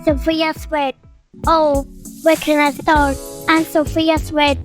Sophia Sweat. Oh, where can I start? I'm Sophia Sweat.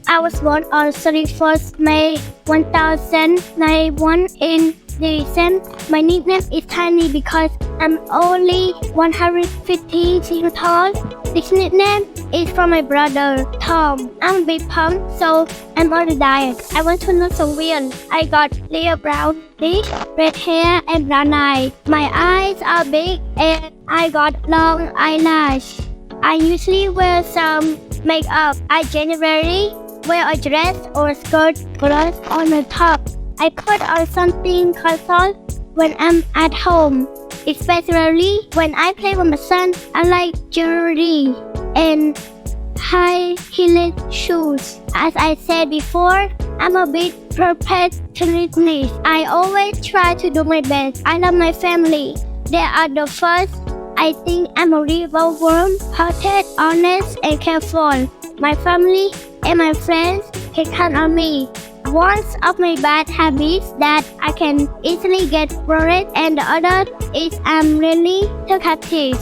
I was born on 31st May 1091 in December. My nickname is Tiny because I'm only 150 cm tall. This nickname is from my brother, Tom. I'm a bit punk, so I'm on a diet. I want to look so weird. I got clear brown teeth, red hair, and brown eyes. My eyes are big, and I got long eyelash. I usually wear some makeup. I generally wear a dress or skirt gloss on the top. I put on something casual when I'm at home, especially when I play with my son. I like jewelry and high-heeled shoes. As I said before, I'm a bit perfectionist. I always try to do my best. I love my family. They are the first. I think I'm a real warm-hearted, honest, and careful. My family and my friends can count on me. One of my bad habits that I can easily get worried, and the other is I'm really talkative.